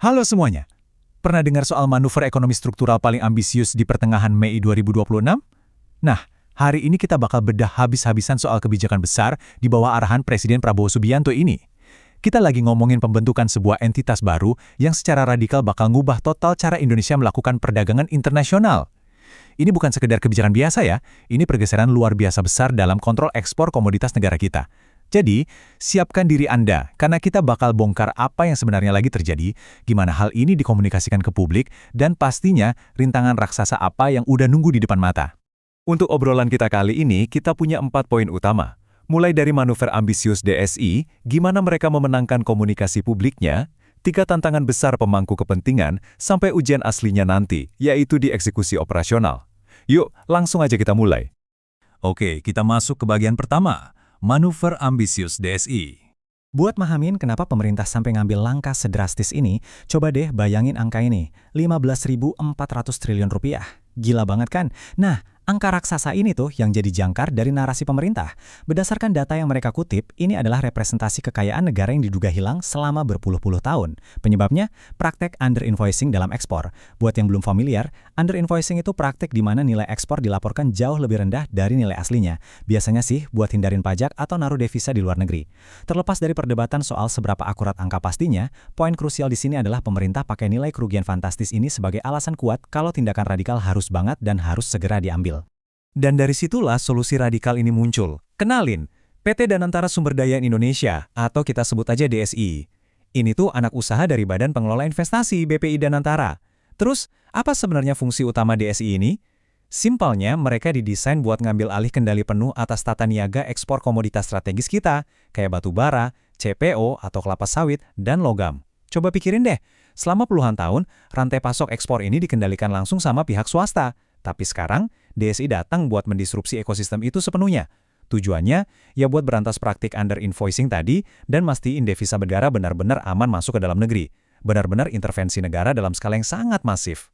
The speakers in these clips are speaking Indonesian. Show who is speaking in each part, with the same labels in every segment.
Speaker 1: Halo semuanya. Pernah dengar soal manuver ekonomi struktural paling ambisius di pertengahan Mei 2026? Nah, hari ini kita bakal bedah habis-habisan soal kebijakan besar di bawah arahan Presiden Prabowo Subianto ini. Kita lagi ngomongin pembentukan sebuah entitas baru yang secara radikal bakal ngubah total cara Indonesia melakukan perdagangan internasional. Ini bukan sekedar kebijakan biasa ya, ini pergeseran luar biasa besar dalam kontrol ekspor komoditas negara kita. Jadi, siapkan diri Anda, karena kita bakal bongkar apa yang sebenarnya lagi terjadi, gimana hal ini dikomunikasikan ke publik, dan pastinya rintangan raksasa apa yang udah nunggu di depan mata. Untuk obrolan kita kali ini, kita punya 4 poin utama. Mulai dari manuver ambisius DSI, gimana mereka memenangkan komunikasi publiknya, 3 tantangan besar pemangku kepentingan, sampai ujian aslinya nanti, yaitu di eksekusi operasional. Yuk, langsung aja kita mulai. Oke, kita masuk ke bagian pertama. Manuver ambisius DSI.
Speaker 2: Buat mahamin kenapa pemerintah sampai ngambil langkah sedrastis ini, coba deh bayangin angka ini, 15.400 triliun rupiah. Gila banget kan? Nah, angka raksasa ini tuh yang jadi jangkar dari narasi pemerintah. Berdasarkan data yang mereka kutip, ini adalah representasi kekayaan negara yang diduga hilang selama berpuluh-puluh tahun. Penyebabnya, praktek underinvoicing dalam ekspor. Buat yang belum familiar, underinvoicing itu praktek di mana nilai ekspor dilaporkan jauh lebih rendah dari nilai aslinya. Biasanya sih buat hindarin pajak atau naruh devisa di luar negeri. Terlepas dari perdebatan soal seberapa akurat angka pastinya, poin krusial di sini adalah pemerintah pakai nilai kerugian fantastis ini sebagai alasan kuat kalau tindakan radikal harus banget dan harus segera diambil.
Speaker 1: Dan dari situlah solusi radikal ini muncul. Kenalin, PT Danantara Sumber Daya Indonesia, atau kita sebut aja DSI. Ini tuh anak usaha dari Badan Pengelola Investasi BPI Danantara. Terus, apa sebenarnya fungsi utama DSI ini? Simpelnya, mereka didesain buat ngambil alih kendali penuh atas tata niaga ekspor komoditas strategis kita, kayak batu bara, CPO atau kelapa sawit, dan logam. Coba pikirin deh, selama puluhan tahun, rantai pasok ekspor ini dikendalikan langsung sama pihak swasta. Tapi sekarang, DSI datang buat mendisrupsi ekosistem itu sepenuhnya. Tujuannya, ya buat berantas praktik under-invoicing tadi dan mastiin devisa negara benar-benar aman masuk ke dalam negeri. Benar-benar intervensi negara dalam skala yang sangat masif.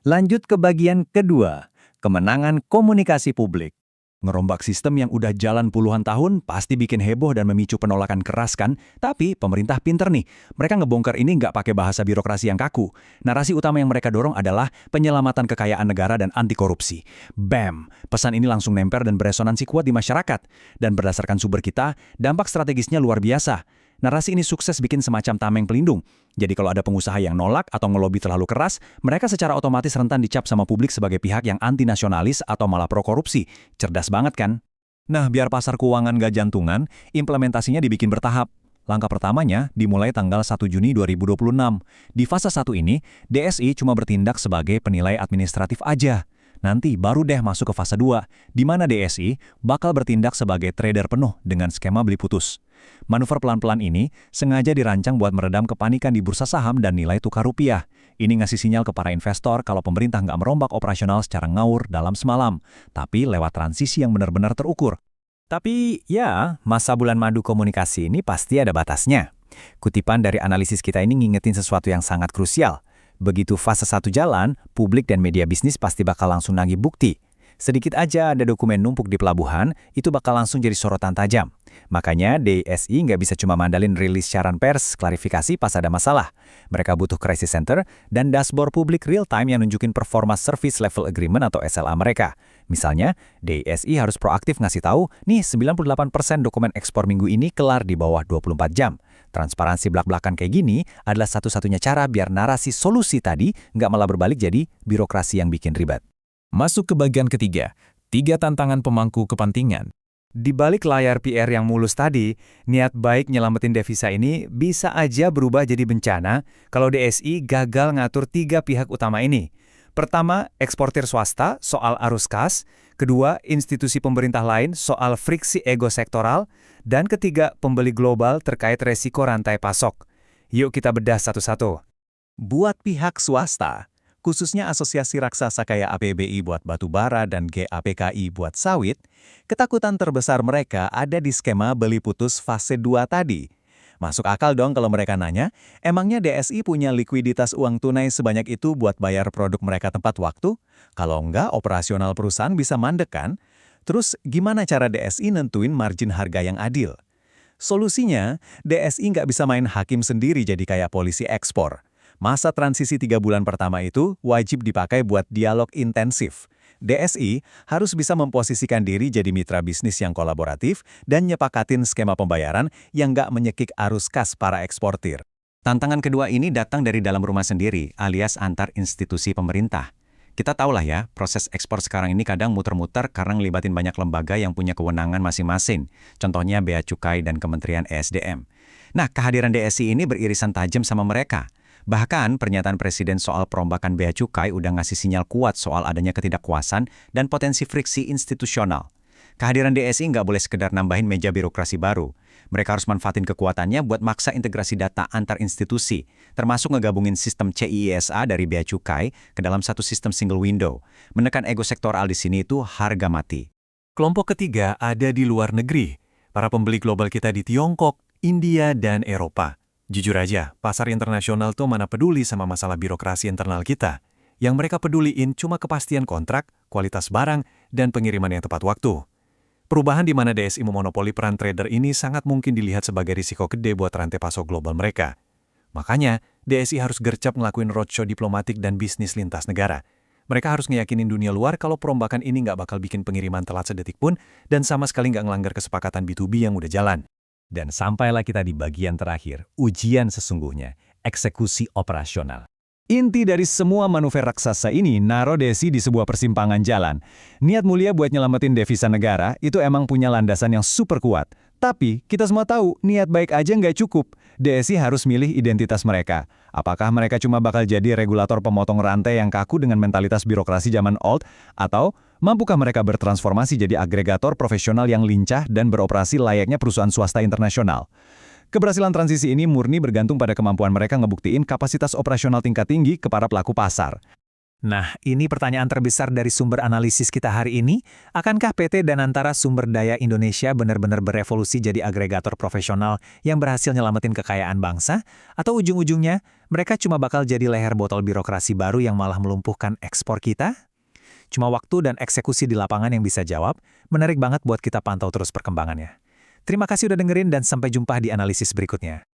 Speaker 3: Lanjut ke bagian kedua, kemenangan komunikasi publik.
Speaker 1: Ngerombak sistem yang udah jalan puluhan tahun pasti bikin heboh dan memicu penolakan keras kan? Tapi pemerintah pinter nih. Mereka ngebongkar ini nggak pakai bahasa birokrasi yang kaku. Narasi utama yang mereka dorong adalah penyelamatan kekayaan negara dan anti korupsi. Bam! Pesan ini langsung nempel dan beresonansi kuat di masyarakat. Dan berdasarkan sumber kita, dampak strategisnya luar biasa. Narasi ini sukses bikin semacam tameng pelindung. Jadi kalau ada pengusaha yang nolak atau ngelobi terlalu keras, mereka secara otomatis rentan dicap sama publik sebagai pihak yang anti-nasionalis atau malah pro-korupsi. Cerdas banget kan? Nah, biar pasar keuangan gak jantungan, implementasinya dibikin bertahap. Langkah pertamanya dimulai tanggal 1 Juni 2026. Di fase 1 ini, DSI cuma bertindak sebagai penilai administratif aja. Nanti baru deh masuk ke fase 2, di mana DSI bakal bertindak sebagai trader penuh dengan skema beli putus. Manuver pelan-pelan ini sengaja dirancang buat meredam kepanikan di bursa saham dan nilai tukar rupiah. Ini ngasih sinyal ke para investor kalau pemerintah nggak merombak operasional secara ngawur dalam semalam, tapi lewat transisi yang benar-benar terukur.
Speaker 2: Tapi ya, masa bulan madu komunikasi ini pasti ada batasnya. Kutipan dari analisis kita ini ngingetin sesuatu yang sangat krusial. Begitu fase 1 jalan, publik dan media bisnis pasti bakal langsung nagih bukti. Sedikit aja ada dokumen numpuk di pelabuhan, itu bakal langsung jadi sorotan tajam. Makanya DSI nggak bisa cuma mandalin rilis siaran pers, klarifikasi pas ada masalah. Mereka butuh crisis center dan dashboard publik real-time yang nunjukin performa service level agreement atau SLA mereka. Misalnya, DSI harus proaktif ngasih tahu, nih 98% dokumen ekspor minggu ini kelar di bawah 24 jam. Transparansi belak-belakan kayak gini adalah satu-satunya cara biar narasi solusi tadi nggak malah berbalik jadi birokrasi yang bikin ribet.
Speaker 1: Masuk ke bagian ketiga, 3 tantangan pemangku kepentingan.
Speaker 3: Di balik layar PR yang mulus tadi, niat baik nyelamatin devisa ini bisa aja berubah jadi bencana kalau DSI gagal ngatur 3 pihak utama ini. Pertama, eksportir swasta soal arus kas, kedua, institusi pemerintah lain soal friksi ego sektoral, dan ketiga, pembeli global terkait resiko rantai pasok. Yuk kita bedah satu-satu. Buat pihak swasta, khususnya asosiasi raksasa kayak APBI buat batu bara dan GAPKI buat sawit, ketakutan terbesar mereka ada di skema beli putus fase 2 tadi. Masuk akal dong kalau mereka nanya, emangnya DSI punya likuiditas uang tunai sebanyak itu buat bayar produk mereka tepat waktu? Kalau enggak, operasional perusahaan bisa mandek kan? Terus gimana cara DSI nentuin margin harga yang adil? Solusinya, DSI nggak bisa main hakim sendiri jadi kayak polisi ekspor.
Speaker 2: Masa transisi 3 bulan pertama itu wajib dipakai buat dialog intensif. DSI harus bisa memposisikan diri jadi mitra bisnis yang kolaboratif dan nyepakatin skema pembayaran yang nggak menyekik arus kas para eksportir.
Speaker 1: Tantangan kedua ini datang dari dalam rumah sendiri, alias antar institusi pemerintah. Kita tahulah ya, proses ekspor sekarang ini kadang muter-muter karena ngelibatin banyak lembaga yang punya kewenangan masing-masing. Contohnya Bea Cukai dan Kementerian ESDM. Nah, kehadiran DSI ini beririsan tajam sama mereka. Bahkan, pernyataan Presiden soal perombakan Bea Cukai udah ngasih sinyal kuat soal adanya ketidakpuasan dan potensi friksi institusional. Kehadiran DSI nggak boleh sekedar nambahin meja birokrasi baru. Mereka harus manfaatin kekuatannya buat maksa integrasi data antar institusi, termasuk ngegabungin sistem CIISA dari Bea Cukai ke dalam satu sistem single window. Menekan ego sektoral di sini itu harga mati.
Speaker 3: Kelompok ketiga ada di luar negeri. Para pembeli global kita di Tiongkok, India, dan Eropa. Jujur aja, pasar internasional tuh mana peduli sama masalah birokrasi internal kita. Yang mereka peduliin cuma kepastian kontrak, kualitas barang, dan pengiriman yang tepat waktu. Perubahan di mana DSI memonopoli peran trader ini sangat mungkin dilihat sebagai risiko gede buat rantai pasok global mereka. Makanya, DSI harus gercep ngelakuin roadshow diplomatik dan bisnis lintas negara. Mereka harus ngeyakinin dunia luar kalau perombakan ini nggak bakal bikin pengiriman telat sedetik pun dan sama sekali nggak ngelanggar kesepakatan B2B yang udah jalan.
Speaker 2: Dan sampailah kita di bagian terakhir, ujian sesungguhnya, eksekusi operasional. Inti dari semua manuver raksasa ini naruh DSI di sebuah persimpangan jalan. Niat mulia buat nyelamatin devisa negara itu emang punya landasan yang super kuat. Tapi kita semua tahu niat baik aja nggak cukup. DSI harus milih identitas mereka. Apakah mereka cuma bakal jadi regulator pemotong rantai yang kaku dengan mentalitas birokrasi zaman old? Atau mampukah mereka bertransformasi jadi agregator profesional yang lincah dan beroperasi layaknya perusahaan swasta internasional? Keberhasilan transisi ini murni bergantung pada kemampuan mereka ngebuktiin kapasitas operasional tingkat tinggi ke para pelaku pasar. Nah, ini pertanyaan terbesar dari sumber analisis kita hari ini. Akankah PT Danantara Sumber Daya Indonesia benar-benar berevolusi jadi agregator profesional yang berhasil nyelamatin kekayaan bangsa? Atau ujung-ujungnya, mereka cuma bakal jadi leher botol birokrasi baru yang malah melumpuhkan ekspor kita? Cuma waktu dan eksekusi di lapangan yang bisa jawab. Menarik banget buat kita pantau terus perkembangannya. Terima kasih udah dengerin dan sampai jumpa di analisis berikutnya.